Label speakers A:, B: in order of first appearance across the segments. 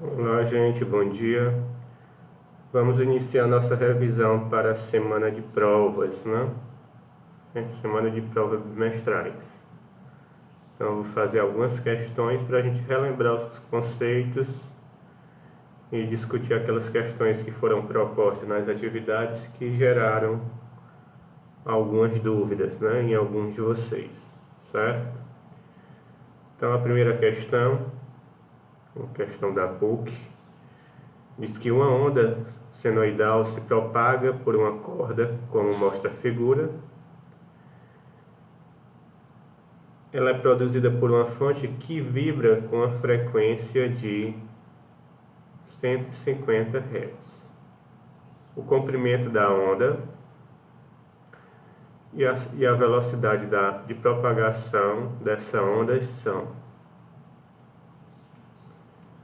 A: Olá, gente, bom dia. Vamos iniciar nossa revisão para a semana de provas, né? Semana de provas bimestrais. Então, eu vou fazer algumas questões para a gente relembrar os conceitos e discutir aquelas questões que foram propostas nas atividades que geraram algumas dúvidas, né, em alguns de vocês, certo? Então, a primeira questão, uma questão da PUC, diz que uma onda senoidal se propaga por uma corda, como mostra a figura. Ela é produzida por uma fonte que vibra com a frequência de 150 Hz. O comprimento da onda e a velocidade de propagação dessa onda são.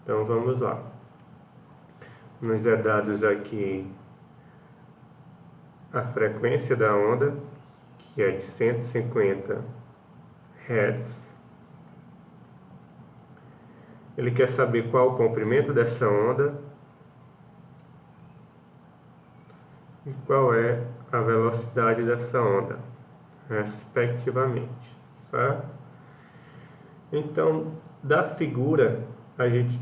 A: Então vamos lá. Nos é dados aqui a frequência da onda, que é de 150 Hz. Ele quer saber qual o comprimento dessa onda e qual é a velocidade dessa onda, respectivamente, certo? Então, da figura, a gente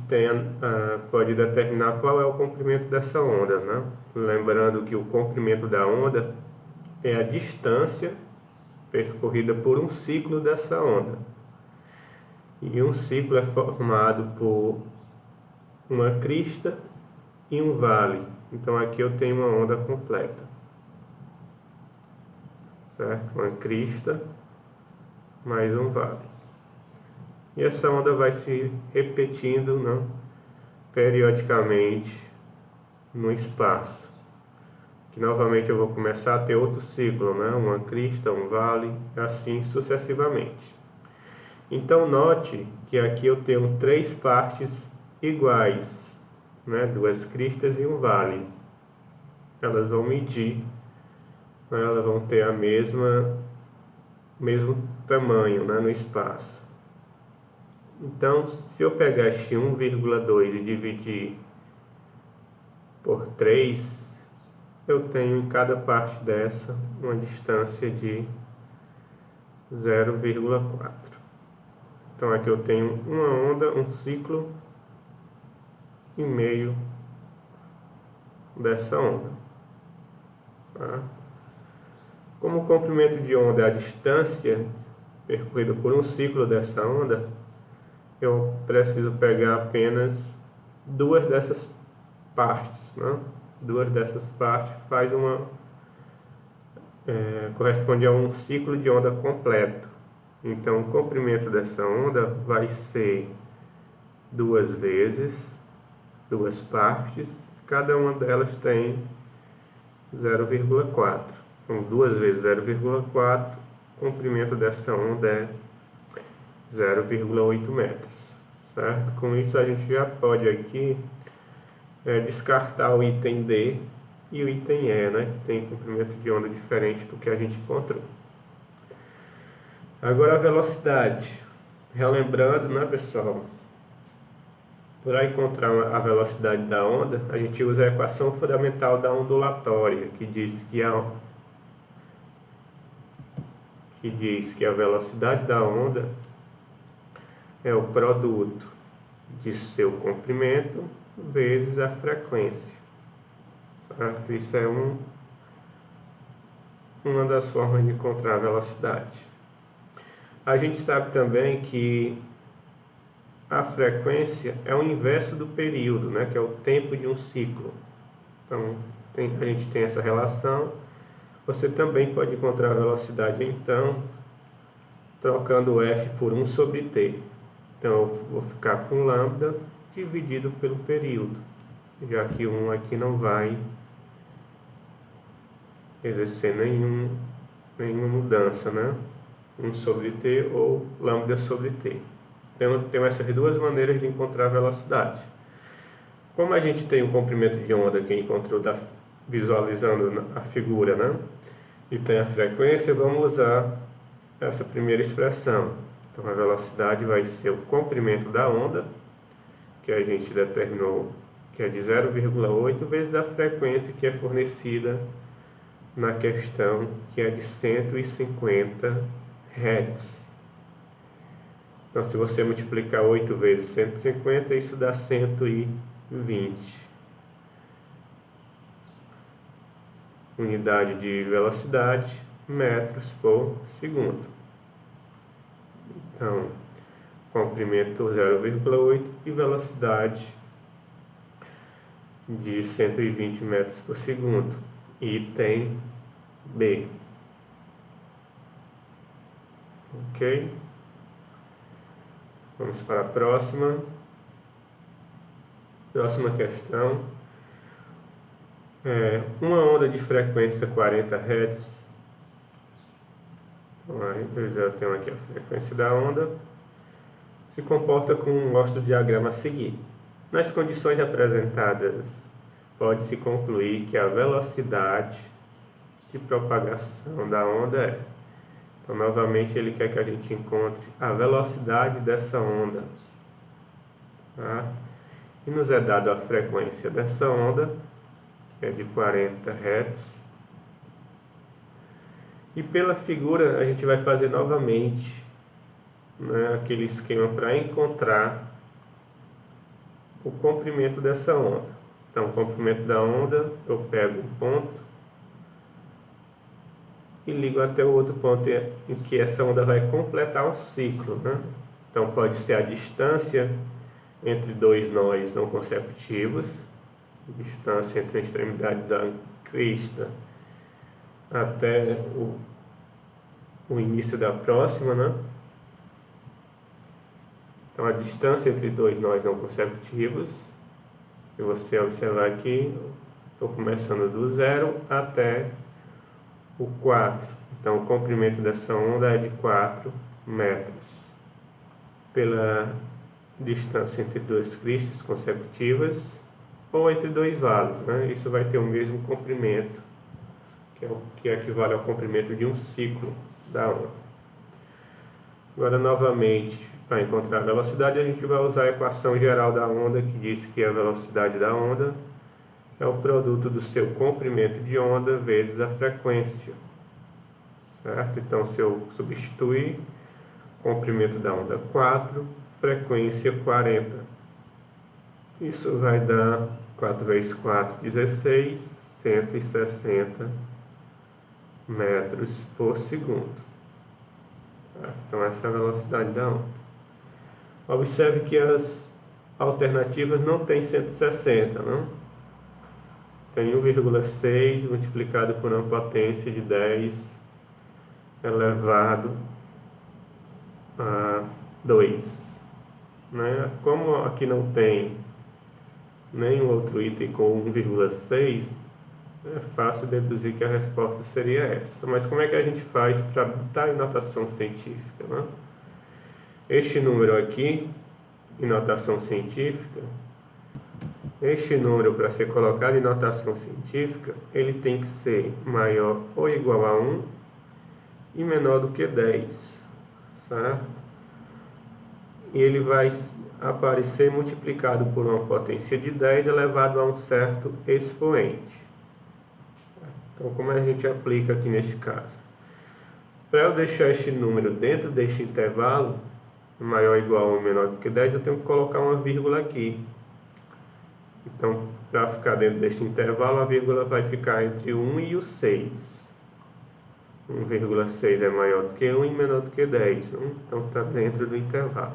A: pode determinar qual é o comprimento dessa onda, né? Lembrando que o comprimento da onda é a distância percorrida por um ciclo dessa onda. E um ciclo é formado por uma crista e um vale. Então aqui eu tenho uma onda completa, certo? Uma crista mais um vale. E essa onda vai se repetindo, né, periodicamente no espaço. Que novamente eu vou começar a ter outro ciclo, né? Uma crista, um vale, assim sucessivamente. Então note que aqui eu tenho três partes iguais, né? Duas cristas e um vale. Elas vão medir, né? Elas vão ter mesmo tamanho, né, no espaço. Então, se eu pegar este 1,2 e dividir por 3, eu tenho em cada parte dessa uma distância de 0,4. Então aqui eu tenho uma onda, um ciclo e meio dessa onda. Tá? Como o comprimento de onda é a distância percorrida por um ciclo dessa onda, eu preciso pegar apenas duas dessas partes, né? Duas dessas partes corresponde a um ciclo de onda completo. Então, o comprimento dessa onda vai ser duas vezes, duas partes, cada uma delas tem 0,4. Então, duas vezes 0,4, o comprimento dessa onda é 0,8 metros, certo? Com isso a gente já pode aqui descartar o item D e o item E, né? Que tem comprimento de onda diferente do que a gente encontrou. Agora a velocidade. Relembrando, né, pessoal? Para encontrar a velocidade da onda, a gente usa a equação fundamental da ondulatória, que diz que a velocidade da onda é o produto de seu comprimento vezes a frequência. Certo? Isso é uma das formas de encontrar a velocidade. A gente sabe também que a frequência é o inverso do período, né, que é o tempo de um ciclo. Então, a gente tem essa relação. Você também pode encontrar a velocidade, então, trocando F por 1 sobre T. Então, eu vou ficar com lambda dividido pelo período, já que 1 aqui não vai exercer nenhuma mudança, né? 1 sobre T ou lambda sobre T. Então, tem essas duas maneiras de encontrar a velocidade. Como a gente tem o comprimento de onda que encontrou visualizando a figura, né? E tem a frequência, vamos usar essa primeira expressão. Então, a velocidade vai ser o comprimento da onda, que a gente determinou, que é de 0,8, vezes a frequência que é fornecida na questão, que é de 150 Hz. Então, se você multiplicar 8 vezes 150, isso dá 120. Unidade de velocidade, metros por segundo. Então, comprimento 0,8 e velocidade de 120 metros por segundo. Item B. Ok? Vamos para a próxima. Próxima questão. Uma onda de frequência 40 Hz. Então, eu já tenho aqui a frequência da onda. Se comporta como mostra o diagrama a seguir. Nas condições apresentadas, pode-se concluir que a velocidade de propagação da onda é. Então, novamente, ele quer que a gente encontre a velocidade dessa onda. Tá? E nos é dado a frequência dessa onda, que é de 40 Hz. E pela figura, a gente vai fazer novamente, né, aquele esquema para encontrar o comprimento dessa onda. Então, o comprimento da onda, eu pego um ponto e ligo até o outro ponto em que essa onda vai completar o ciclo, né? Então, pode ser a distância entre dois nós não consecutivos, distância entre a extremidade da crista até o início da próxima, né? Então, a distância entre dois nós não consecutivos, se você observar aqui, estou começando do 0 até o 4. Então, o comprimento dessa onda é de 4 metros. Pela distância entre duas cristas consecutivas ou entre dois valos, né? Isso vai ter o mesmo comprimento, que equivale ao comprimento de um ciclo da onda. Agora, novamente, para encontrar a velocidade, a gente vai usar a equação geral da onda, que diz que a velocidade da onda é o produto do seu comprimento de onda vezes a frequência. Certo? Então, se eu substituir comprimento da onda 4, frequência 40. Isso vai dar 4 vezes 4, 16, 160 metros por segundo. Certo? Então, essa é a velocidade da onda. Observe que as alternativas não têm 160, não? Tem 1,6 multiplicado por uma potência de 10 elevado a 2. Né? Como aqui não tem nenhum outro item com 1,6, é fácil deduzir que a resposta seria essa. Mas como é que a gente faz para botar em notação científica, né? Este número aqui, em notação científica, este número, para ser colocado em notação científica, ele tem que ser maior ou igual a 1 e menor do que 10, certo? E ele vai aparecer multiplicado por uma potência de 10 elevado a um certo expoente. Então, como a gente aplica aqui neste caso? Para eu deixar este número dentro deste intervalo, maior ou igual a 1 ou menor do que 10, eu tenho que colocar uma vírgula aqui. Então, para ficar dentro deste intervalo, a vírgula vai ficar entre 1 e o 6. 1,6 é maior do que 1 e menor do que 10. Então, está dentro do intervalo.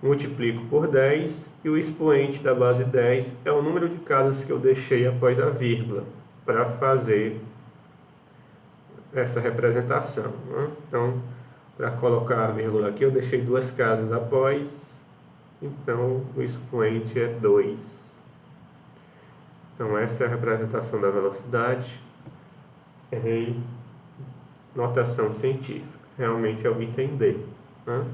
A: Multiplico por 10 e o expoente da base 10 é o número de casas que eu deixei após a vírgula para fazer essa representação, né? Então, para colocar a vírgula aqui, eu deixei 2 casas após, então o expoente é 2. Então, essa é a representação da velocidade em notação científica. Realmente é o item D, né?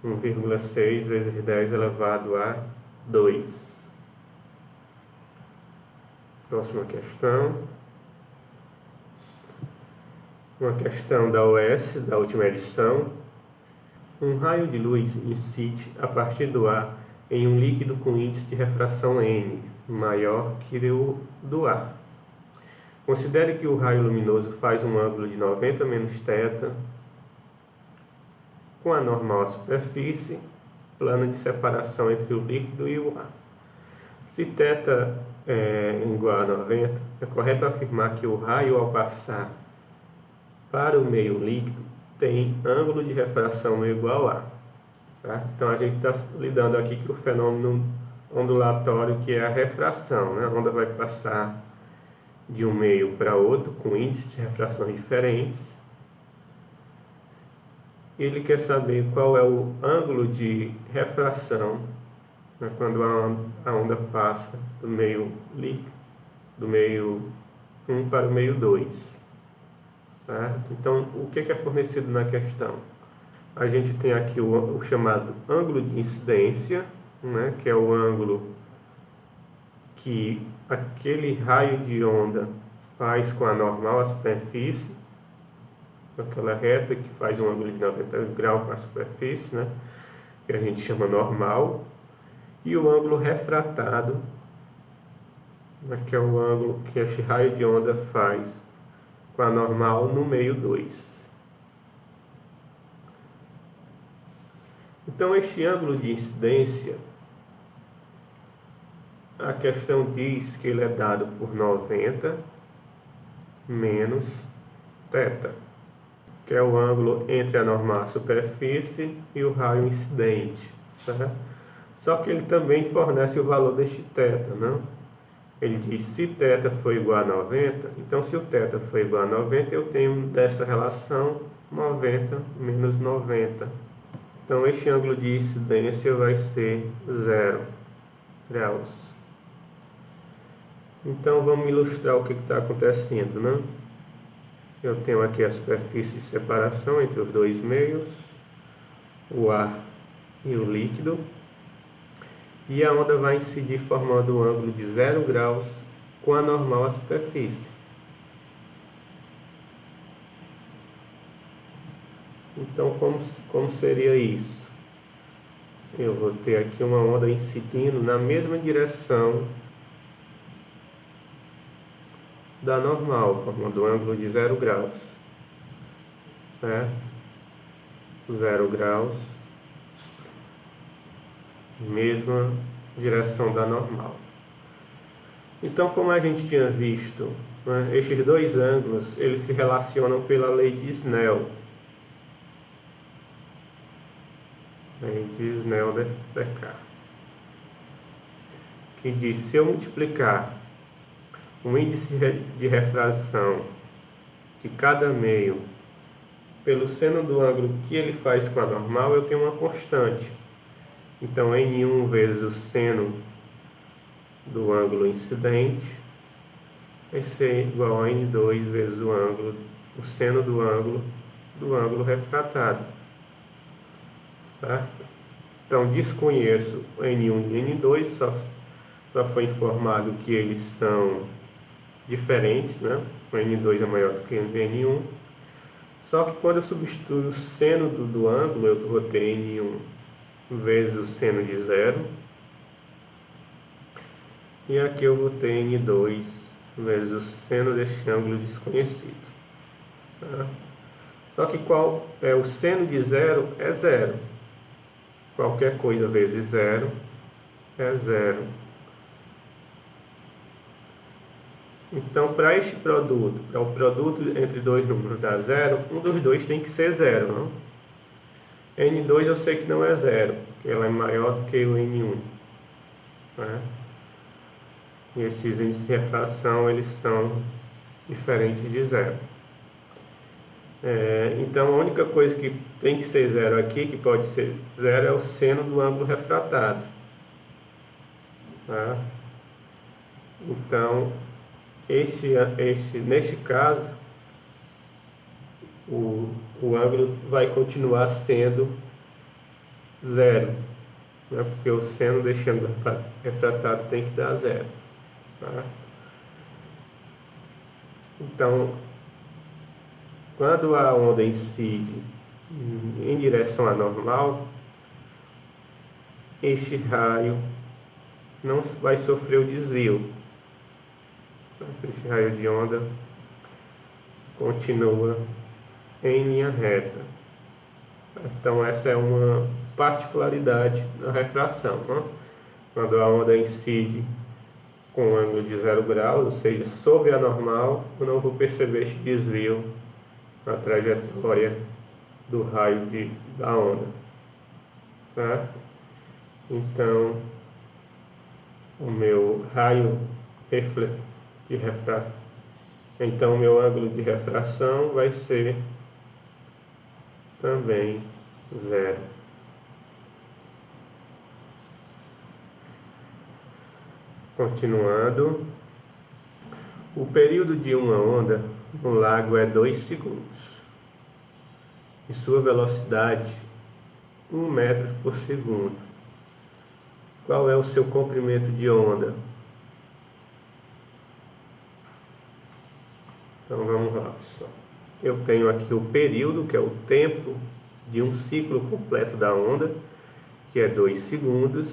A: 1,6 vezes 10 elevado a 2. Próxima questão. Uma questão da OS, da última edição. Um raio de luz incide a partir do ar em um líquido com índice de refração N maior que o do ar. Considere que o raio luminoso faz um ângulo de 90 menos θ com a normal à superfície, plano de separação entre o líquido e o ar. Se θ é igual a 90, é correto afirmar que o raio, ao passar para o meio líquido, tem ângulo de refração igual a. Tá? Então a gente está lidando aqui com o fenômeno ondulatório, que é a refração, né? A onda vai passar de um meio para outro com índices de refração diferentes. Ele quer saber qual é o ângulo de refração, né, quando a onda passa do meio líquido, do meio 1 para o meio 2. Certo? Então, o que é fornecido na questão? A gente tem aqui o chamado ângulo de incidência, né, que é o ângulo que aquele raio de onda faz com a normal à superfície, aquela reta que faz um ângulo de 90 graus com a superfície, né, que a gente chama normal, e o ângulo refratado, né, que é o ângulo que esse raio de onda faz com a normal no meio 2. Então, este ângulo de incidência, a questão diz que ele é dado por 90 menos θ, que é o ângulo entre a normal à superfície e o raio incidente. Certo? Só que ele também fornece o valor deste θ, não? Ele diz, se θ for igual a 90, então se o θ for igual a 90, eu tenho dessa relação 90 menos 90. Então, este ângulo de incidência vai ser 0 graus. Então, vamos ilustrar o que está acontecendo, né? Eu tenho aqui a superfície de separação entre os dois meios, o ar e o líquido, e a onda vai incidir formando um ângulo de 0 graus com a normal à superfície. Então, como seria isso? Eu vou ter aqui uma onda incidindo na mesma direção da normal, formando um ângulo de 0 graus. Certo? 0 graus, mesma direção da normal. Então, como a gente tinha visto, né, estes dois ângulos, eles se relacionam pela lei de Snell. Lei de Snell-Descartes, que diz, se eu multiplicar o índice de refração de cada meio pelo seno do ângulo que ele faz com a normal, eu tenho uma constante. Então, N1 vezes o seno do ângulo incidente vai ser igual a N2 vezes o seno do ângulo refratado. Certo? Então, desconheço N1 e N2, só foi informado que eles são diferentes, né? O N2 é maior do que o N1. Só que quando eu substituo o seno do ângulo, eu vou ter N1 vezes o seno de 0. E aqui eu vou ter N2 vezes o seno deste ângulo desconhecido. Certo? Só que qual é o seno de 0? É 0. Qualquer coisa vezes 0 é 0. Então, para este produto, para o produto entre dois números dar 0, um dos dois tem que ser 0, não? N2 eu sei que não é 0, porque ela é maior do que o N1. Né? E esses índices de refração, eles são diferentes de 0. Então, a única coisa que tem que ser 0 aqui, que pode ser 0, é o seno do ângulo refratado. Tá? Então, neste caso, o ângulo vai continuar sendo 0, né? Porque o seno deste ângulo refratado tem que dar 0. Tá? Então, quando a onda incide em direção à normal, este raio não vai sofrer o desvio. Este raio de onda continua em linha reta. Então essa é uma particularidade da refração, né? Quando a onda incide com um ângulo de 0 graus, ou seja, sobre a normal, eu não vou perceber este desvio na trajetória do raio da onda, certo? Então, o meu raio de refração, então o meu ângulo de refração vai ser também 0. Continuando, o período de uma onda no lago é 2 segundos e sua velocidade 1 metro por segundo. Qual é o seu comprimento de onda? Então vamos lá, pessoal. Eu tenho aqui o período, que é o tempo de um ciclo completo da onda, que é 2 segundos,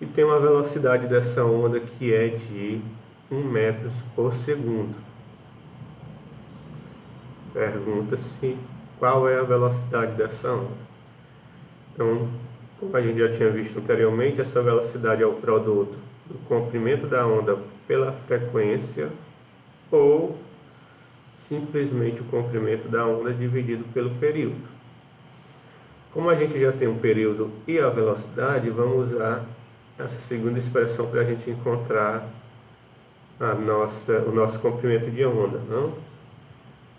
A: e tem uma velocidade dessa onda que é de 1 metro por segundo. Pergunta-se qual é a velocidade dessa onda. Então, como a gente já tinha visto anteriormente, essa velocidade é o produto do comprimento da onda pela frequência ou simplesmente o comprimento da onda dividido pelo período. Como a gente já tem o período e a velocidade, vamos usar essa segunda expressão para a gente encontrar o nosso comprimento de onda, não?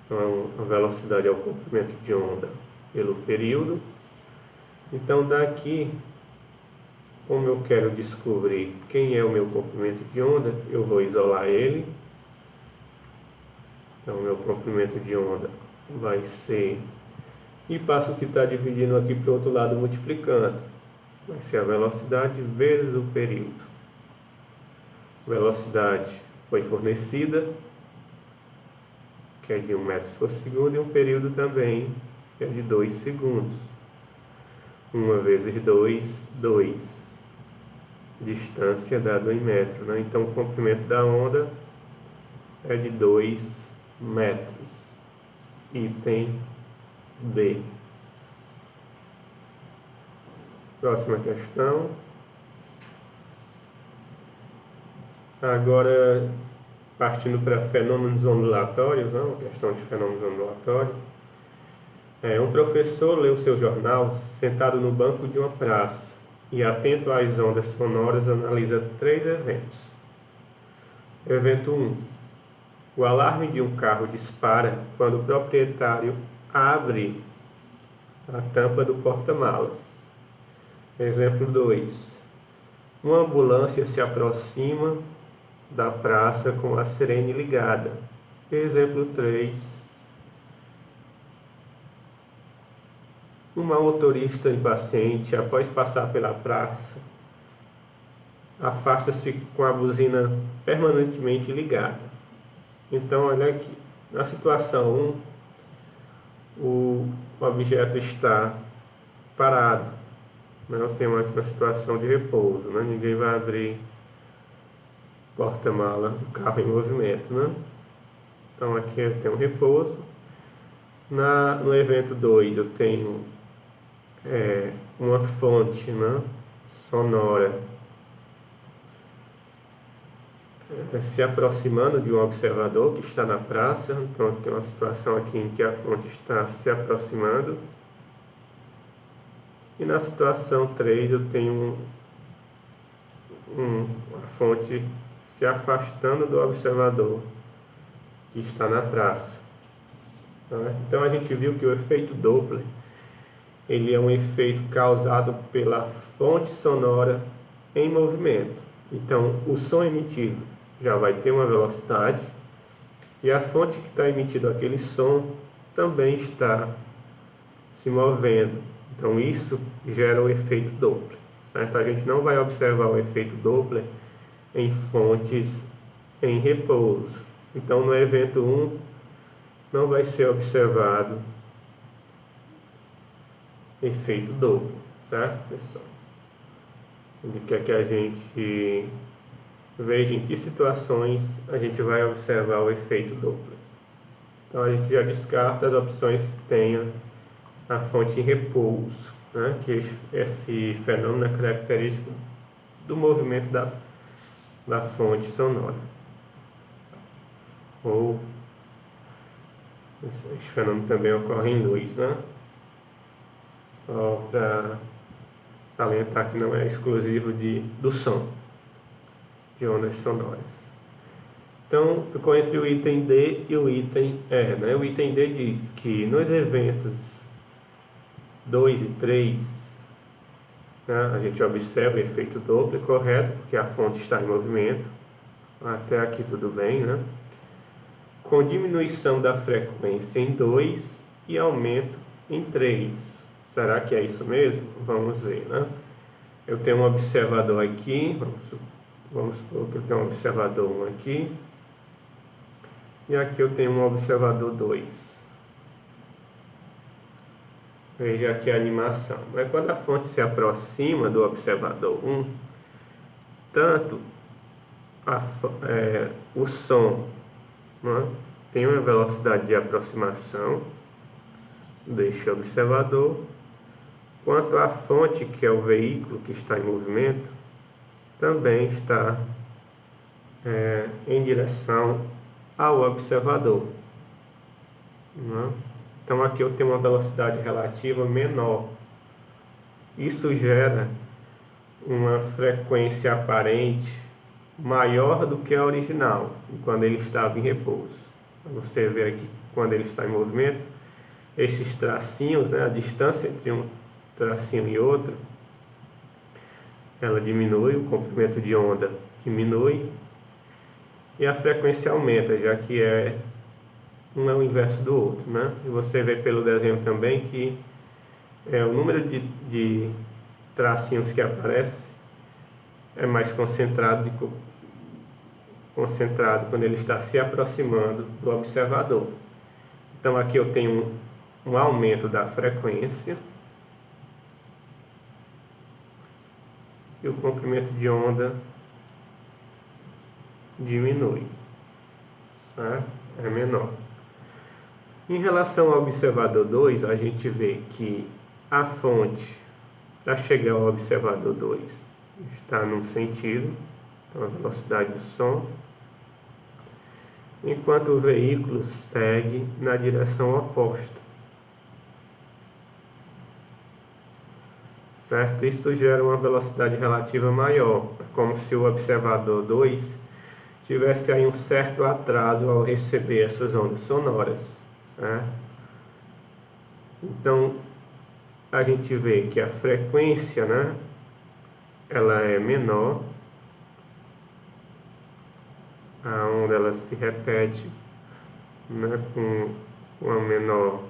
A: Então, a velocidade é o comprimento de onda pelo período. Então, daqui, como eu quero descobrir quem é o meu comprimento de onda, eu vou isolar ele. Então, o meu comprimento de onda vai ser... E passo o que está dividindo aqui para o outro lado, multiplicando. Vai ser a velocidade vezes o período. Velocidade foi fornecida, que é de 1 metro por segundo, e um período também, que é de 2 segundos. 1 vezes 2, 2. Distância dado em metro, né? Então, o comprimento da onda é de 2 metros. Item D. Próxima questão. Agora, partindo para fenômenos ondulatórios, né? Uma questão de fenômenos ondulatórios. Um professor leu seu jornal sentado no banco de uma praça e, atento às ondas sonoras, analisa 3 eventos. Evento 1. O alarme de um carro dispara quando o proprietário abre a tampa do porta-malas. Exemplo 2. Uma ambulância se aproxima da praça com a sirene ligada. Exemplo 3. Uma motorista impaciente, após passar pela praça, afasta-se com a buzina permanentemente ligada. Então, olha aqui. Na situação 1, o objeto está parado. Eu tenho aqui uma situação de repouso, né? Ninguém vai abrir porta-mala do carro em movimento, né? Então aqui eu tenho repouso. No evento 2 eu tenho uma fonte, né, sonora se aproximando de um observador que está na praça. Então tem uma situação aqui em que a fonte está se aproximando. E na situação 3 eu tenho uma fonte se afastando do observador que está na praça. Então a gente viu que o efeito Doppler, ele é um efeito causado pela fonte sonora em movimento. Então o som emitido já vai ter uma velocidade e a fonte que está emitindo aquele som também está se movendo. Então isso gera o efeito Doppler, certo? A gente não vai observar o efeito Doppler em fontes em repouso. Então no evento 1 não vai ser observado efeito Doppler, certo, pessoal? Ele quer que a gente veja em que situações a gente vai observar o efeito Doppler. Então a gente já descarta as opções que tenha a fonte em repouso, né? Que esse fenômeno é característico do movimento da fonte sonora. Ou esse fenômeno também ocorre em luz, né? Só para salientar que não é exclusivo do som, de ondas sonoras. Então, ficou entre o item D e o item E, né? O item D diz que nos eventos 2 e 3, né, a gente observa o efeito Doppler, correto, porque a fonte está em movimento. Até aqui tudo bem, né? Com diminuição da frequência em 2 e aumento em 3. Será que é isso mesmo? Vamos ver, né? Eu tenho um observador aqui, vamos supor que eu tenho um observador 1 aqui, e aqui eu tenho um observador 2. Veja aqui a animação. Mas quando a fonte se aproxima do observador 1, tanto o som, né, tem uma velocidade de aproximação deste observador, quanto a fonte, que é o veículo que está em movimento, também está em direção ao observador, né? Então aqui eu tenho uma velocidade relativa menor. Isso gera uma frequência aparente maior do que a original, quando ele estava em repouso. Você vê aqui, quando ele está em movimento, esses tracinhos, né, a distância entre um tracinho e outro, ela diminui, o comprimento de onda diminui e a frequência aumenta, já que um é o inverso do outro, né? E você vê pelo desenho também que o número de tracinhos que aparece é mais concentrado quando ele está se aproximando do observador. Então aqui eu tenho um aumento da frequência e o comprimento de onda diminui, certo? É menor. Em relação ao observador 2, a gente vê que a fonte, para chegar ao observador 2, está num sentido, então a velocidade do som, enquanto o veículo segue na direção oposta. Certo? Isso gera uma velocidade relativa maior, como se o observador 2 tivesse aí um certo atraso ao receber essas ondas sonoras, certo? Então, a gente vê que a frequência, né, ela é menor, a onda ela se repete, né, com uma menor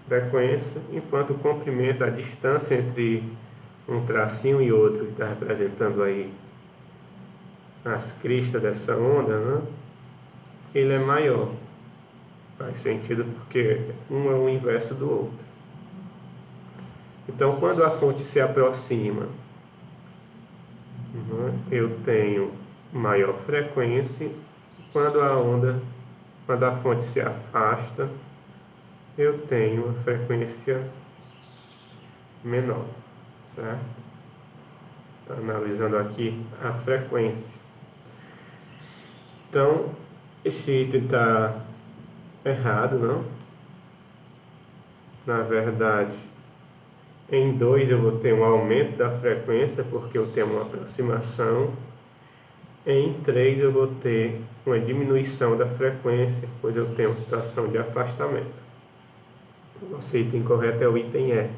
A: frequência, enquanto o comprimento, a distância entre um tracinho e outro, que está representando aí as cristas dessa onda, né, ele é maior. Faz sentido porque um é o inverso do outro. Então, quando a fonte se aproxima, né, eu tenho maior frequência. Quando a fonte se afasta, eu tenho uma frequência menor, certo? Tá analisando aqui a frequência. Então, esse item está errado, não? Na verdade, em 2 eu vou ter um aumento da frequência, porque eu tenho uma aproximação. Em 3 eu vou ter uma diminuição da frequência, pois eu tenho uma situação de afastamento. O nosso item correto é o item E.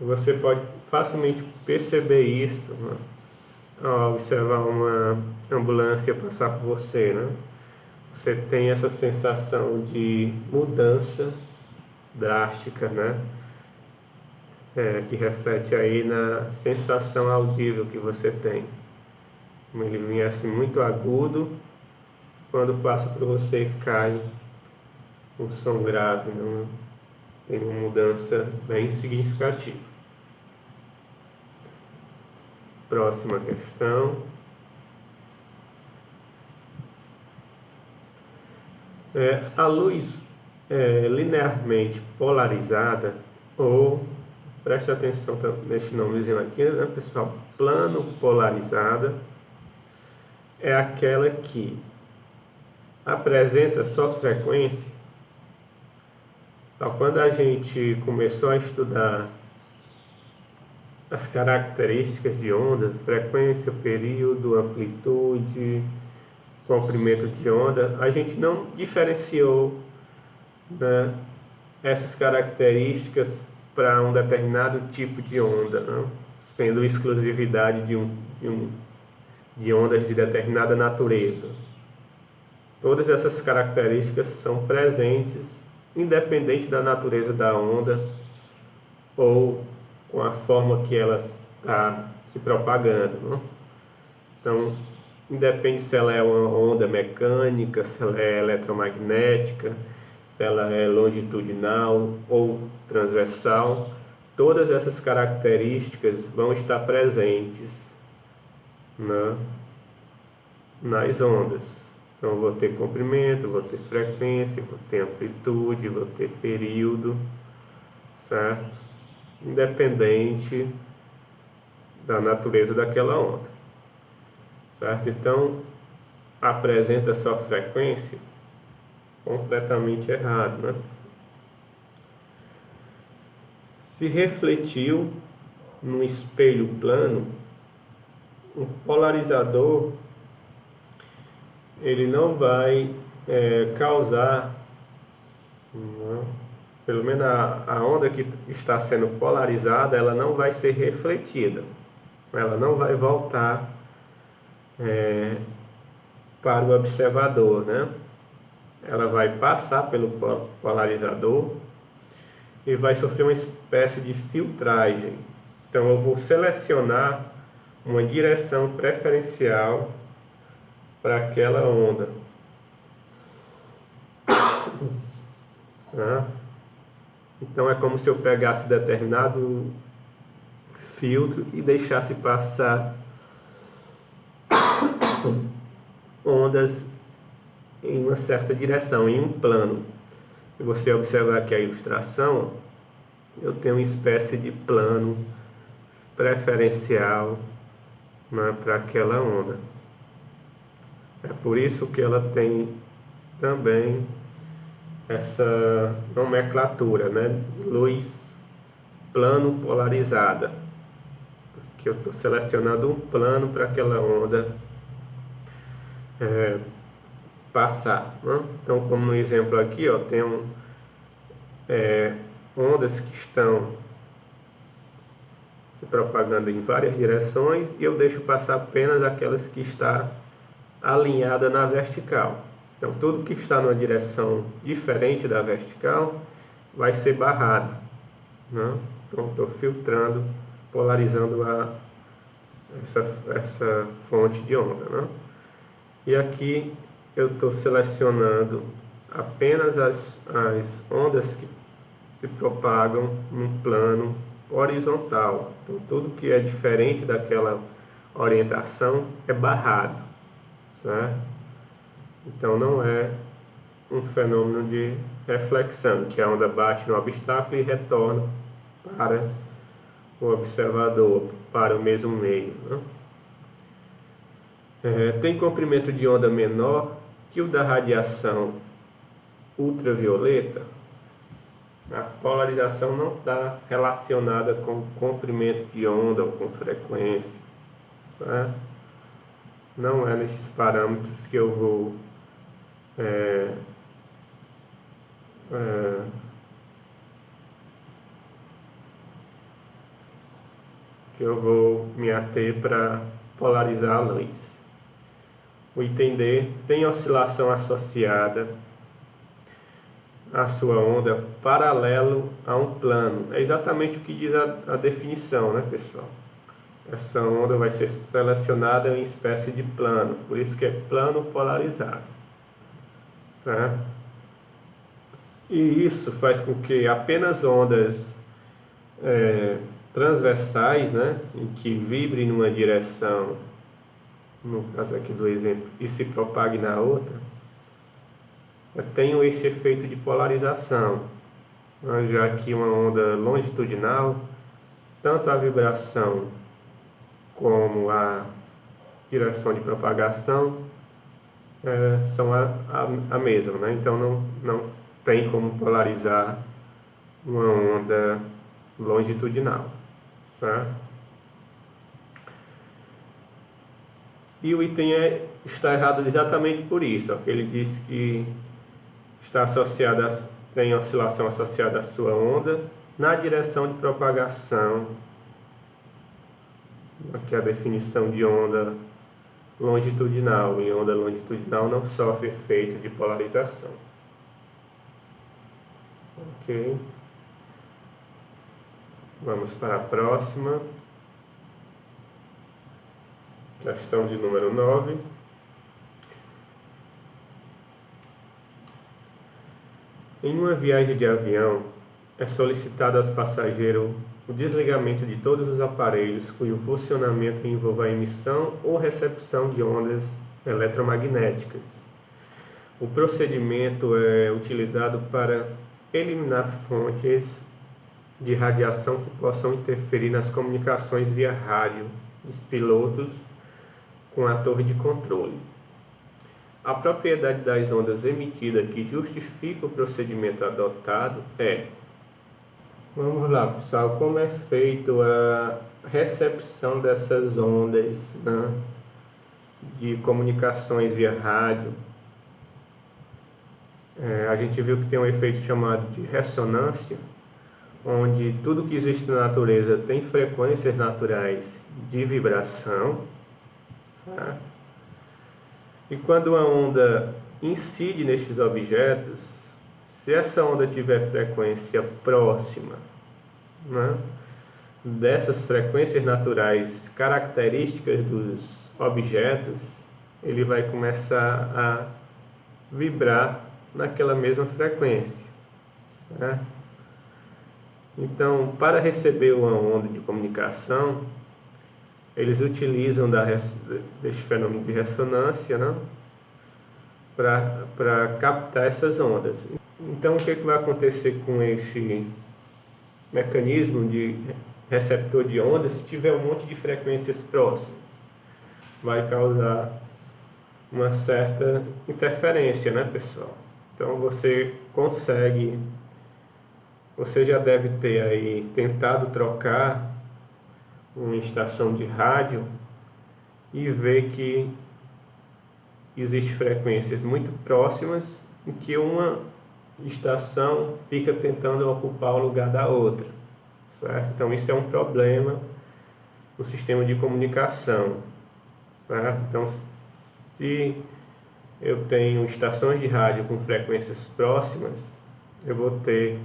A: Você pode facilmente perceber isso, né, ao observar uma ambulância passar por você, né? Você tem essa sensação de mudança drástica, né? Que reflete aí na sensação audível que você tem. Ele viesse muito agudo, quando passa por você cai um som grave, né? Tem uma mudança bem significativa. Próxima questão. A luz linearmente polarizada, ou, preste atenção neste nomezinho aqui, né, pessoal? Plano polarizada é aquela que apresenta só frequência. Então, quando a gente começou a estudar as características de onda, frequência, período, amplitude, comprimento de onda, a gente não diferenciou, né, essas características para um determinado tipo de onda, não? Sendo exclusividade de ondas de determinada natureza. Todas essas características são presentes, independente da natureza da onda ou com a forma que ela está se propagando, não? Então, independe se ela é uma onda mecânica, se ela é eletromagnética, se ela é longitudinal ou transversal, todas essas características vão estar presentes nas ondas. Então, eu vou ter comprimento, vou ter frequência, vou ter amplitude, vou ter período, certo? Independente da natureza daquela onda, certo? Então, apresenta só frequência, completamente errado, né? Se refletiu num espelho plano, um polarizador, ele não vai causar, não, pelo menos a onda que está sendo polarizada, ela não vai ser refletida, ela não vai voltar para o observador, né? Ela vai passar pelo polarizador e vai sofrer uma espécie de filtragem. Então eu vou selecionar uma direção preferencial para aquela onda. Tá? Então é como se eu pegasse determinado filtro e deixasse passar ondas em uma certa direção, em um plano. Se você observar aqui a ilustração, eu tenho uma espécie de plano preferencial, né, para aquela onda. É por isso que ela tem também essa nomenclatura, né, de luz plano polarizada, porque eu estou selecionando um plano para aquela onda passar, né? Então, como no exemplo aqui, ó, tem ondas que estão se propagando em várias direções e eu deixo passar apenas aquelas que estão alinhadas na vertical. Então, tudo que está numa direção diferente da vertical vai ser barrado, né? Então, estou filtrando, polarizando essa fonte de onda, né? E aqui eu estou selecionando apenas as ondas que se propagam num plano horizontal. Então, tudo que é diferente daquela orientação é barrado, certo? Então, não é um fenômeno de reflexão, que a onda bate no obstáculo e retorna para o observador, para o mesmo meio, né? Tem comprimento de onda menor que o da radiação ultravioleta. A polarização não está relacionada com comprimento de onda ou com frequência, tá? Não é nesses parâmetros que eu vou me ater para polarizar a luz. O item D tem oscilação associada à sua onda paralelo a um plano. É exatamente o que diz a definição, né, pessoal? Essa onda vai ser selecionada em espécie de plano, por isso que é plano polarizado, certo? E isso faz com que apenas ondas transversais, né, em que vibre numa direção, no caso aqui do exemplo, e se propague na outra, tem esse efeito de polarização, né, já que uma onda longitudinal, tanto a vibração como a direção de propagação são a mesma, né? Então não tem como polarizar uma onda longitudinal, certo? E o item está errado exatamente por isso, ó, que ele diz que está associado tem oscilação associada à sua onda na direção de propagação. Aqui a definição de onda longitudinal, e onda longitudinal não sofre efeito de polarização. Ok? Vamos para a próxima. Questão de número 9. Em uma viagem de avião, é solicitado aos passageiros o desligamento de todos os aparelhos cujo funcionamento envolva a emissão ou recepção de ondas eletromagnéticas. O procedimento é utilizado para eliminar fontes de radiação que possam interferir nas comunicações via rádio dos pilotos com a torre de controle. A propriedade das ondas emitidas que justifica o procedimento adotado é... Vamos lá, pessoal, como é feito a recepção dessas ondas, né, de comunicações via rádio? A gente viu que tem um efeito chamado de ressonância, onde tudo que existe na natureza tem frequências naturais de vibração, certo? E quando uma onda incide nestes objetos, se essa onda tiver frequência próxima, né, dessas frequências naturais características dos objetos, ele vai começar a vibrar naquela mesma frequência, certo? Então, para receber uma onda de comunicação, eles utilizam desse fenômeno de ressonância, né, para captar essas ondas. Então, o que vai acontecer com esse mecanismo de receptor de ondas se tiver um monte de frequências próximas? Vai causar uma certa interferência, né, pessoal? Então, você já deve ter aí tentado trocar uma estação de rádio e ver que existem frequências muito próximas em que uma estação fica tentando ocupar o lugar da outra, certo? Então isso é um problema no sistema de comunicação, certo? Então, se eu tenho estações de rádio com frequências próximas, eu vou ter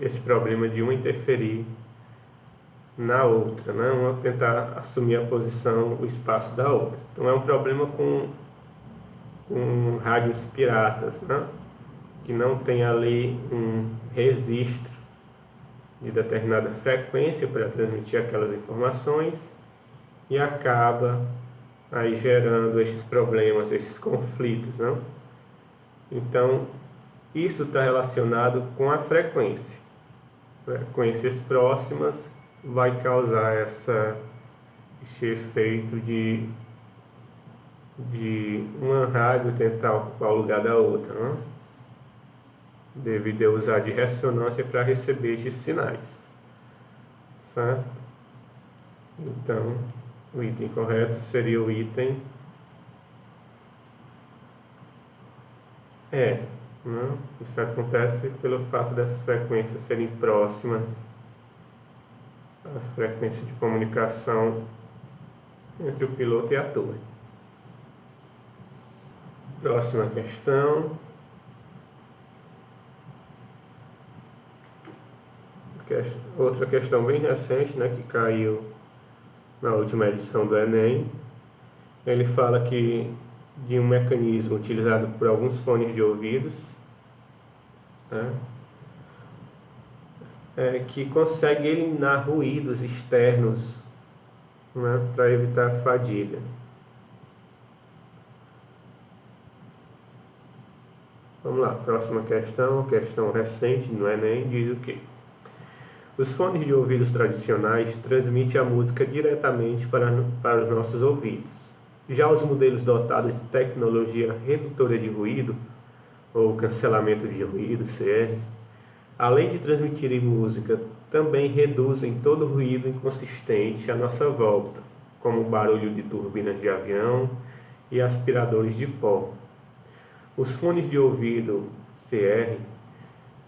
A: esse problema de uma interferir na outra, né? Uma tentar assumir a posição, o espaço da outra. Então é um problema com rádios piratas, né? Que não tem ali um registro de determinada frequência para transmitir aquelas informações e acaba aí gerando esses problemas, esses conflitos, né? Então, isso está relacionado com a frequência. Frequências próximas vai causar esse efeito de uma rádio tentar ocupar o lugar da outra, né? Devido a usar de ressonância para receber esses sinais, certo? Então, o item correto seria o item E, né? Isso acontece pelo fato dessas frequências serem próximas às frequências de comunicação entre o piloto e a torre. Próxima questão. Outra questão bem recente, né, que caiu na última edição do Enem. Ele fala que de um mecanismo utilizado por alguns fones de ouvidos, né, que consegue eliminar ruídos externos, né, para evitar fadiga. Vamos lá, próxima questão recente no Enem, diz o quê? Os fones de ouvidos tradicionais transmitem a música diretamente para os nossos ouvidos. Já os modelos dotados de tecnologia redutora de ruído, ou cancelamento de ruído, CR, além de transmitirem música, também reduzem todo o ruído inconsistente à nossa volta, como o barulho de turbinas de avião e aspiradores de pó. Os fones de ouvido CR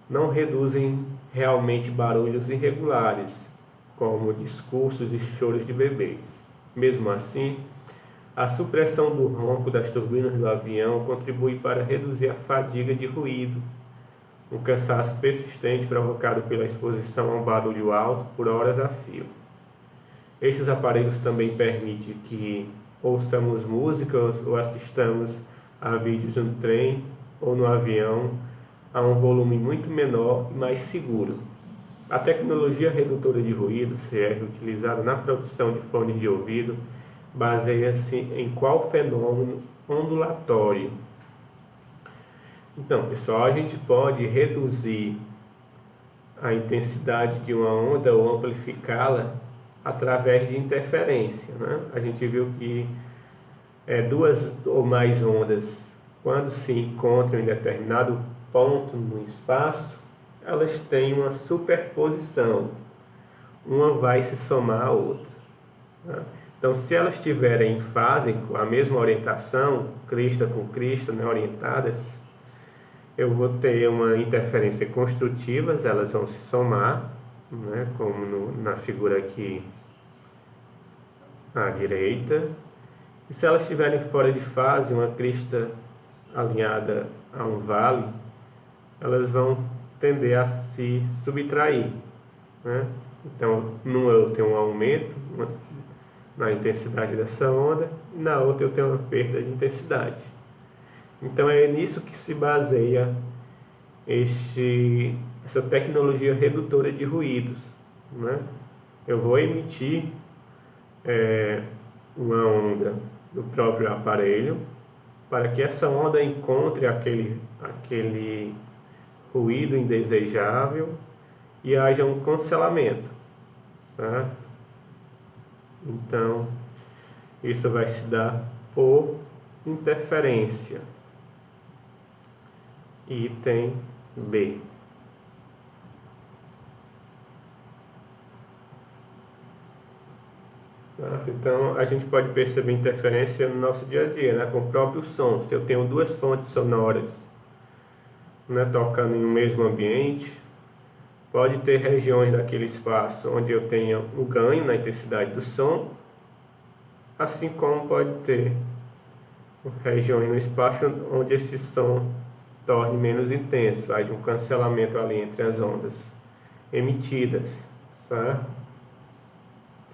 A: não reduzem realmente barulhos irregulares, como discursos e choros de bebês. Mesmo assim, a supressão do ronco das turbinas do avião contribui para reduzir a fadiga de ruído, um cansaço persistente provocado pela exposição a um barulho alto por horas a fio. Estes aparelhos também permitem que ouçamos músicas ou assistamos a vídeos no trem ou no avião a um volume muito menor e mais seguro. A tecnologia redutora de ruído, CR, utilizada na produção de fones de ouvido, baseia-se em qual fenômeno ondulatório? Então, pessoal, a gente pode reduzir a intensidade de uma onda ou amplificá-la através de interferência, né? A gente viu que duas ou mais ondas, quando se encontram em determinado ponto no espaço, elas têm uma superposição. Uma vai se somar à outra, né? Então, se elas estiverem em fase com a mesma orientação, crista com crista, né, orientadas, eu vou ter uma interferência construtiva, elas vão se somar, né, como na figura aqui à direita. E se elas estiverem fora de fase, uma crista alinhada a um vale, elas vão tender a se subtrair, né? Então, numa eu tenho um aumento na intensidade dessa onda, e na outra eu tenho uma perda de intensidade. Então, é nisso que se baseia essa tecnologia redutora de ruídos, né? Eu vou emitir uma onda do próprio aparelho para que essa onda encontre aquele ruído indesejável e haja um cancelamento, certo? Então, isso vai se dar por interferência. Item B. Certo? Então, a gente pode perceber interferência no nosso dia a dia, né, com o próprio som. Se eu tenho duas fontes sonoras, né, tocando em um mesmo ambiente, pode ter regiões daquele espaço onde eu tenha um ganho na intensidade do som, assim como pode ter regiões no espaço onde esse som se torne menos intenso, haja um cancelamento ali entre as ondas emitidas, certo?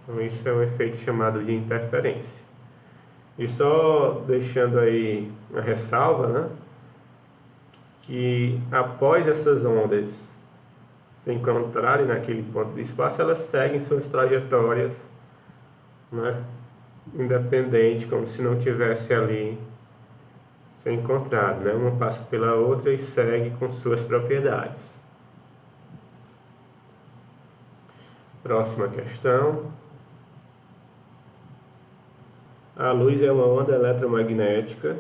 A: Então isso é um efeito chamado de interferência. E só deixando aí uma ressalva, né, que após essas ondas se encontrarem naquele ponto do espaço, elas seguem suas trajetórias, né, independente, como se não tivesse ali se encontrado, né? Uma passa pela outra e segue com suas propriedades. Próxima questão. A luz é uma onda eletromagnética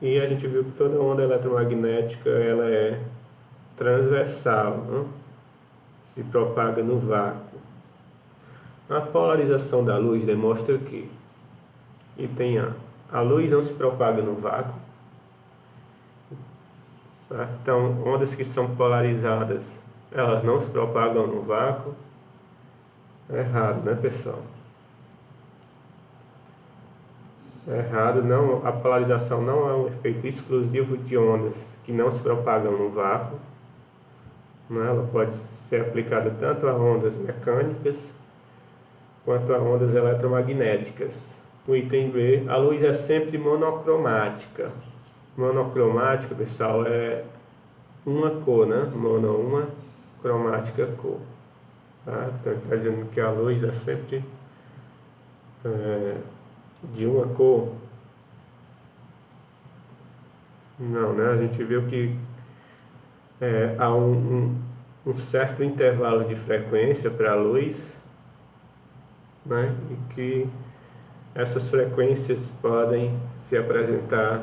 A: e a gente viu que toda onda eletromagnética ela é transversal, né? Se propaga no vácuo. A polarização da luz demonstra que item A luz não se propaga no vácuo, certo? Então, ondas que são polarizadas, elas não se propagam no vácuo. É errado, né, pessoal? É errado, não, a polarização não é um efeito exclusivo de ondas que não se propagam no vácuo, né? Ela pode ser aplicada tanto a ondas mecânicas quanto a ondas eletromagnéticas. O item B, a luz é sempre monocromática. Monocromática, pessoal, é uma cor, né? Mono, uma, cromática cor. Tá? Então, está dizendo que a luz é sempre de uma cor. Não, né? A gente viu que há um certo intervalo de frequência para a luz, né? E que essas frequências podem se apresentar,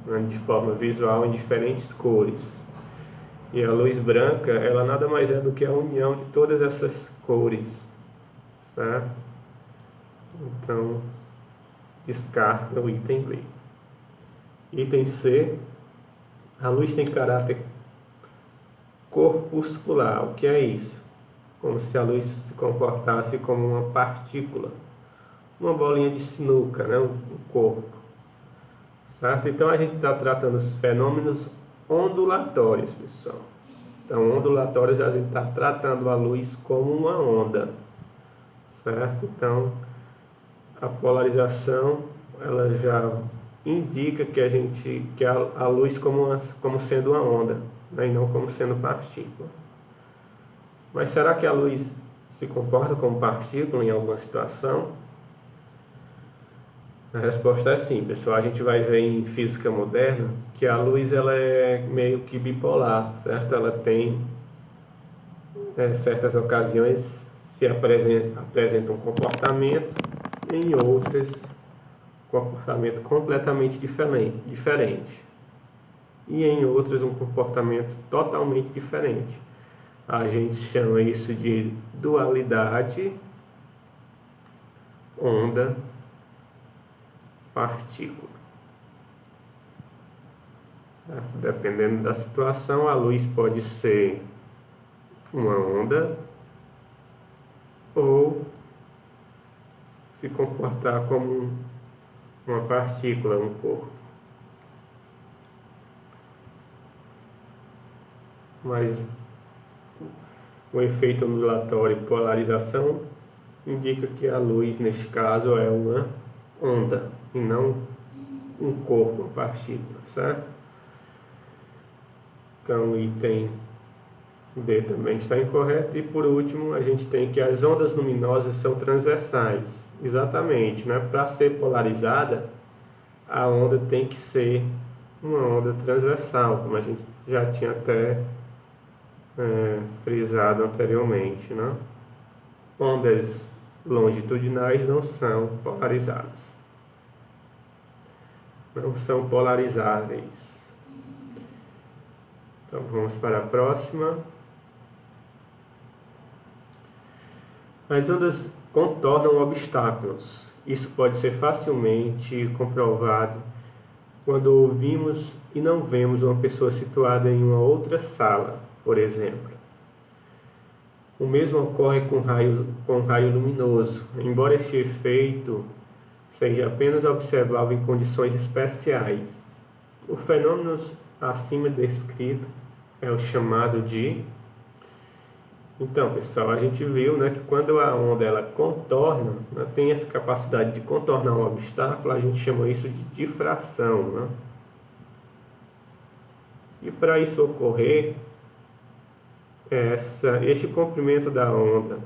A: né, de forma visual em diferentes cores. E a luz branca, ela nada mais é do que a união de todas essas cores, tá? Então, descarta o item B. Item C, a luz tem caráter corpuscular. O que é isso? Como se a luz se comportasse como uma partícula, uma bolinha de sinuca, né? Um corpo, certo? Então a gente está tratando os fenômenos ondulatórios, pessoal. Então, ondulatórios, a gente está tratando a luz como uma onda, certo? Então, a polarização, ela já indica que a luz como sendo uma onda, né? E não como sendo partícula. Mas será que a luz se comporta como partícula em alguma situação? A resposta é sim, pessoal. A gente vai ver em física moderna que a luz ela é meio que bipolar, certo? Ela tem certas ocasiões apresenta um comportamento, em outras comportamento completamente diferente. E em outras um comportamento totalmente diferente. A gente chama isso de dualidade onda-partícula. Dependendo da situação, a luz pode ser uma onda ou se comportar como uma partícula, um corpo. Mas o efeito ondulatório e polarização indica que a luz, neste caso, é uma onda e não um corpo, uma partícula, certo? Então, o item B também está incorreto. E por último, a gente tem que as ondas luminosas são transversais. Exatamente, né? Para ser polarizada, a onda tem que ser uma onda transversal, como a gente já tinha até frisado anteriormente, né? Ondas longitudinais não são polarizadas, não são polarizáveis. Então vamos para a próxima. As ondas contornam obstáculos. Isso pode ser facilmente comprovado quando ouvimos e não vemos uma pessoa situada em uma outra sala, por exemplo. O mesmo ocorre com raio luminoso, embora este efeito seja apenas observável em condições especiais. O fenômeno acima descrito é o chamado de... Então, pessoal, a gente viu, né, que quando a onda ela contorna, né, tem essa capacidade de contornar um obstáculo, a gente chama isso de difração, né? E para isso ocorrer, este comprimento da onda,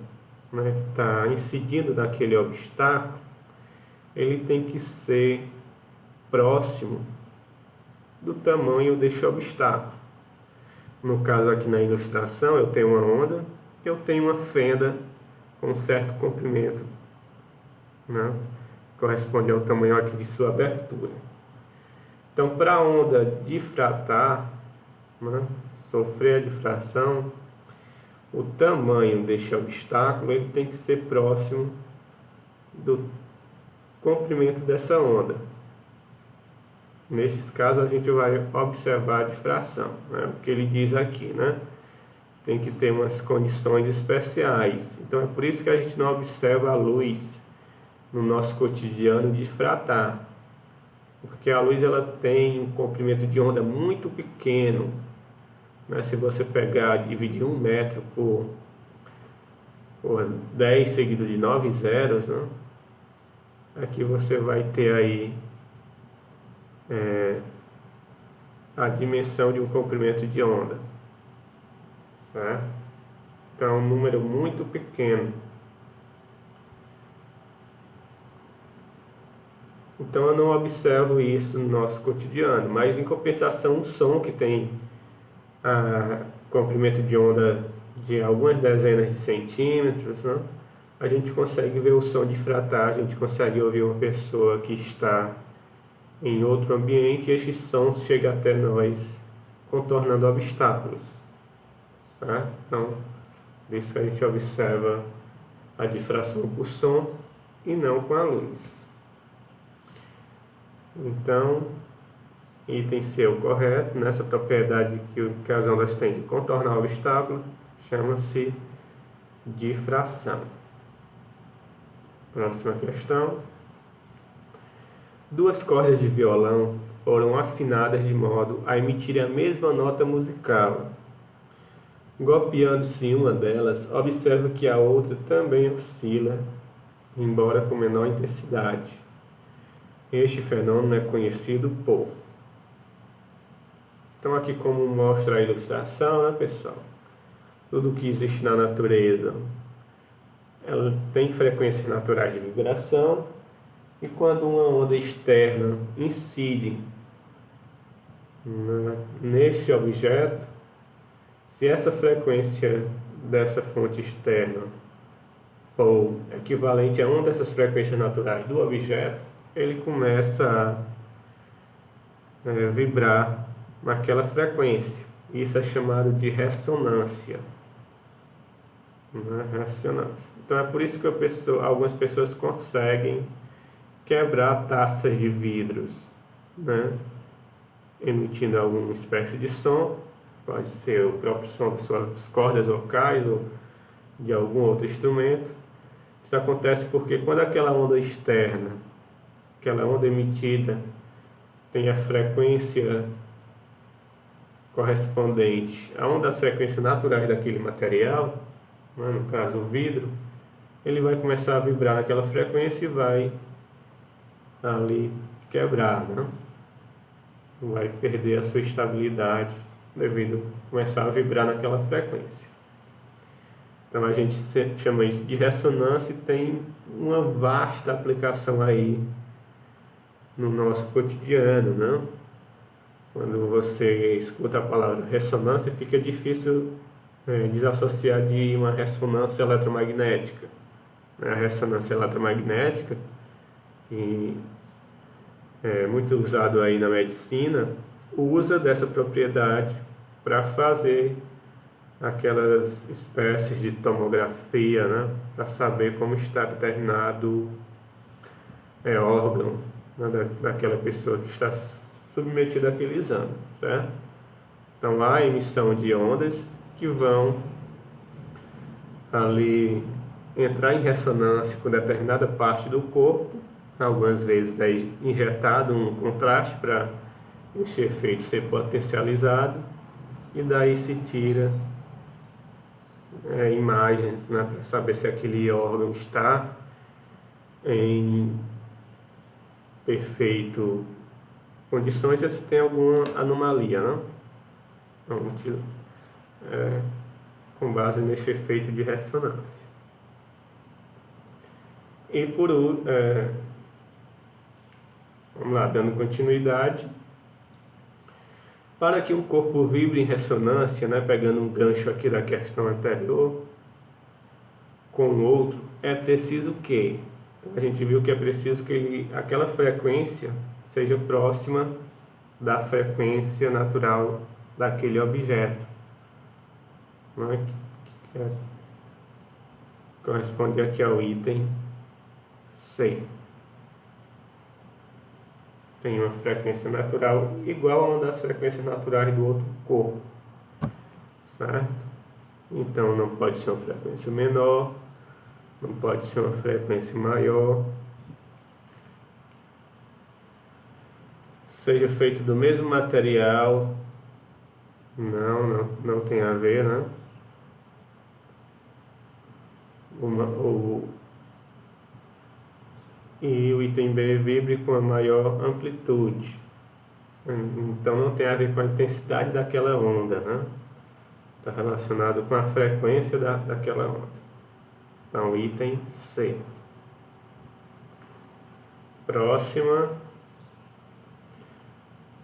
A: né, que está incidindo naquele obstáculo, ele tem que ser próximo do tamanho deste obstáculo. No caso aqui na ilustração, eu tenho uma onda, eu tenho uma fenda com um certo comprimento, né, corresponde ao tamanho aqui de sua abertura. Então, para a onda difratar, né, sofrer a difração, o tamanho deste obstáculo ele tem que ser próximo do comprimento dessa onda. Nesses casos, a gente vai observar a difração, né? O que ele diz aqui, né? Tem que ter umas condições especiais. Então, é por isso que a gente não observa a luz no nosso cotidiano difratar. Porque a luz ela tem um comprimento de onda muito pequeno, né? Se você pegar e dividir 1 metro por 10 seguido de 9 zeros, né? Aqui você vai ter aí a dimensão de um comprimento de onda, certo? Então é um número muito pequeno. Então eu não observo isso no nosso cotidiano, mas em compensação um som que tem comprimento de onda de algumas dezenas de centímetros, né? A gente consegue ver o som difratar, a gente consegue ouvir uma pessoa que está em outro ambiente e este som chega até nós contornando obstáculos, certo? Então, por isso que a gente observa a difração por som e não com a luz. Então, item C é o correto, nessa propriedade que as ondas têm de contornar o obstáculo, chama-se difração. Próxima questão. Duas cordas de violão foram afinadas de modo a emitirem a mesma nota musical. Golpeando-se uma delas, observa que a outra também oscila, embora com menor intensidade. Este fenômeno é conhecido por... Então aqui como mostra a ilustração, né, pessoal? Tudo que existe na natureza, ela tem frequências naturais de vibração, e quando uma onda externa incide neste objeto, se essa frequência dessa fonte externa for equivalente a uma dessas frequências naturais do objeto, ele começa a vibrar naquela frequência. Isso é chamado de ressonância. Ressonância. Então é por isso que algumas pessoas conseguem quebrar taças de vidros, né? Emitindo alguma espécie de som, pode ser o próprio som das suas cordas vocais ou de algum outro instrumento. Isso acontece porque quando aquela onda externa, aquela onda emitida, tem a frequência correspondente a uma das frequências naturais daquele material, né, no caso o vidro, ele vai começar a vibrar naquela frequência e vai ali quebrar, né? Vai perder a sua estabilidade devido a começar a vibrar naquela frequência. Então a gente chama isso de ressonância e tem uma vasta aplicação aí no nosso cotidiano, né? Quando você escuta a palavra ressonância, fica difícil desassociar de uma ressonância eletromagnética. A ressonância eletromagnética, que é muito usado aí na medicina, usa dessa propriedade para fazer aquelas espécies de tomografia, né? Para saber como está determinado órgão, né, daquela pessoa que está submetida àquele exame, certo? Então há a emissão de ondas que vão ali entrar em ressonância com determinada parte do corpo. Algumas vezes é injetado um contraste para esse efeito ser potencializado, e daí se tira imagens, né, para saber se aquele órgão está em perfeito condições ou se tem alguma anomalia, né? Então, com base nesse efeito de ressonância. E vamos lá, dando continuidade. Para que um corpo vibre em ressonância, né, pegando um gancho aqui da questão anterior, com o outro, é preciso que, a gente viu que é preciso que aquela frequência seja próxima da frequência natural daquele objeto, né, que corresponde aqui ao item C. Tem uma frequência natural igual a uma das frequências naturais do outro corpo, certo? Então não pode ser uma frequência menor, não pode ser uma frequência maior, seja feito do mesmo material, não tem a ver, né? E o item B vibre com a maior amplitude. Então não tem a ver com a intensidade daquela onda, né? Está relacionado com a frequência daquela onda. Então, item C. Próxima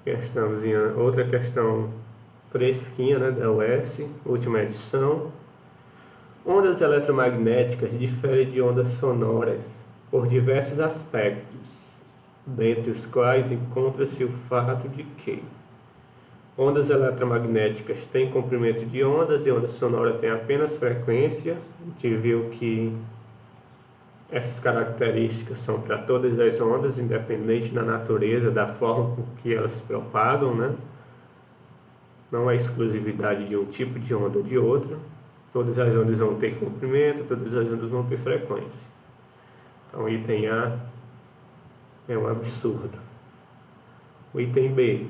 A: questãozinha, outra questão fresquinha, né, da UES, última edição. Ondas eletromagnéticas diferem de ondas sonoras por diversos aspectos, dentre os quais encontra-se o fato de que ondas eletromagnéticas têm comprimento de ondas e ondas sonoras têm apenas frequência. A gente viu que essas características são para todas as ondas, independente da natureza, da forma com que elas se propagam, né? Não há exclusividade de um tipo de onda ou de outro. Todas as ondas vão ter comprimento, todas as ondas vão ter frequência. Então, o item A é um absurdo. O item B.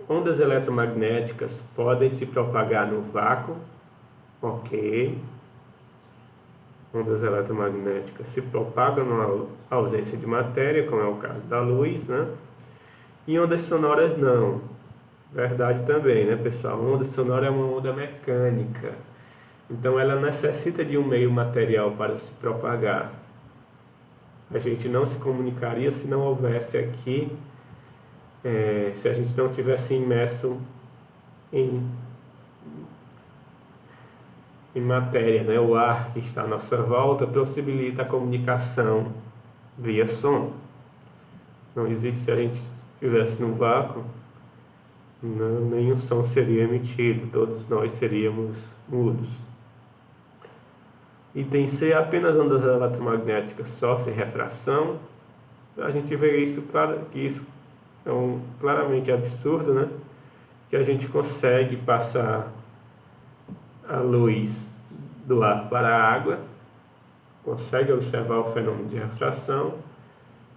A: Ondas eletromagnéticas podem se propagar no vácuo. Ok. Ondas eletromagnéticas se propagam na ausência de matéria, como é o caso da luz, né? E ondas sonoras não. Verdade também, né, pessoal? Onda sonora é uma onda mecânica. Então, ela necessita de um meio material para se propagar. A gente não se comunicaria se não houvesse aqui, se a gente não tivesse imerso em matéria, né? O ar que está à nossa volta possibilita a comunicação via som. Não existe, se a gente estivesse no vácuo, nenhum som seria emitido, todos nós seríamos mudos. Item C, apenas ondas eletromagnéticas sofrem refração. A gente vê isso, claro, que isso é claramente absurdo, né? Que a gente consegue passar a luz do ar para a água, consegue observar o fenômeno de refração,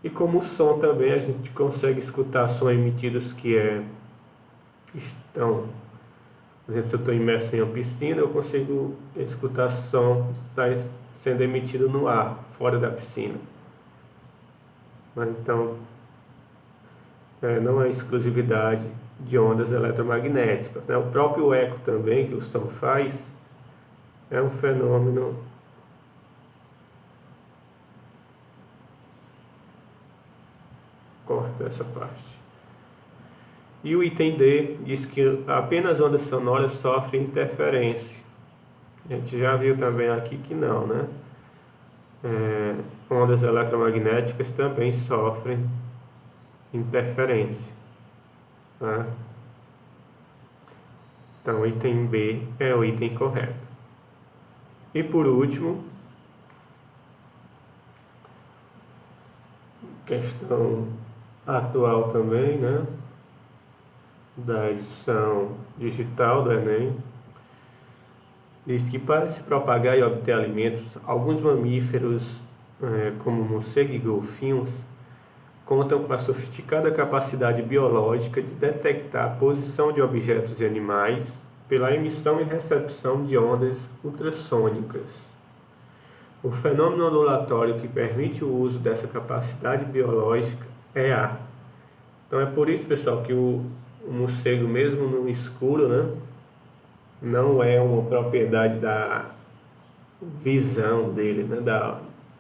A: e como o som também, a gente consegue escutar som emitidos que estão, por exemplo, se eu estou imerso em uma piscina, eu consigo escutar som que está sendo emitido no ar, fora da piscina. Mas então, não é exclusividade de ondas eletromagnéticas, né? O próprio eco também, que o som faz, é um fenômeno corta essa parte. E o item D diz que apenas ondas sonoras sofrem interferência. A gente já viu também aqui que não, né? Ondas eletromagnéticas também sofrem interferência, tá? Então, o item B é o item correto. E por último, questão atual também, né? Da edição digital do Enem, diz que para se propagar e obter alimentos, alguns mamíferos, como morcego e golfinhos, contam com a sofisticada capacidade biológica de detectar a posição de objetos e animais pela emissão e recepção de ondas ultrassônicas. O fenômeno ondulatório que permite o uso dessa capacidade biológica é ar. Então é por isso, pessoal, que o morcego, mesmo no escuro, né, não é uma propriedade da visão dele, né,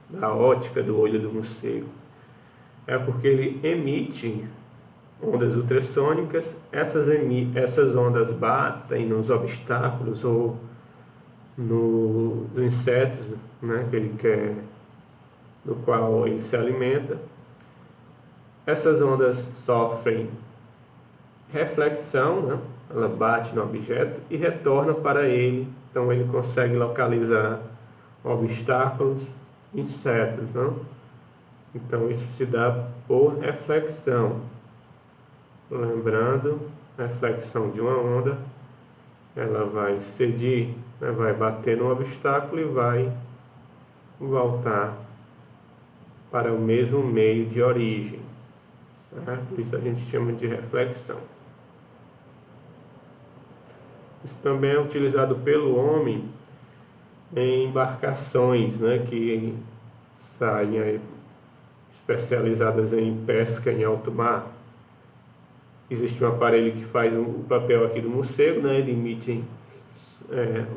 A: da ótica do olho do morcego. É porque ele emite ondas ultrassônicas, essas ondas batem nos obstáculos ou nos insetos, né, que ele quer, do qual ele se alimenta. Essas ondas sofrem reflexão, né? Ela bate no objeto e retorna para ele, então ele consegue localizar obstáculos, insetos, não? Então isso se dá por reflexão. Lembrando, reflexão de uma onda, ela vai incidir, né? Vai bater no obstáculo e vai voltar para o mesmo meio de origem, certo? Isso a gente chama de reflexão. Isso também é utilizado pelo homem em embarcações, né, que saem aí, especializadas em pesca em alto mar. Existe um aparelho que faz o papel aqui do morcego, né, ele emite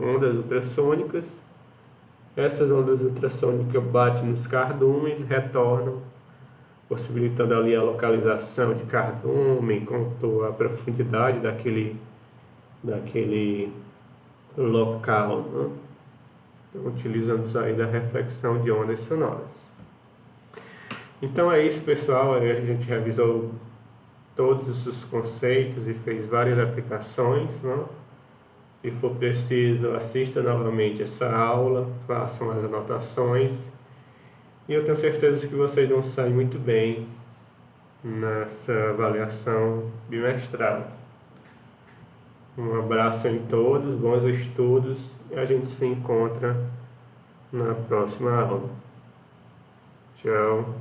A: ondas ultrassônicas. Essas ondas ultrassônicas batem nos cardumes, retornam, possibilitando ali a localização de cardume, quanto a profundidade daquele local, né? Então, utilizamos aí da reflexão de ondas sonoras. Então é isso, pessoal. A gente revisou todos os conceitos e fez várias aplicações, né? Se for preciso, assista novamente essa aula, façam as anotações e eu tenho certeza que vocês vão sair muito bem nessa avaliação bimestral. Um abraço em todos, bons estudos e a gente se encontra na próxima aula. Tchau.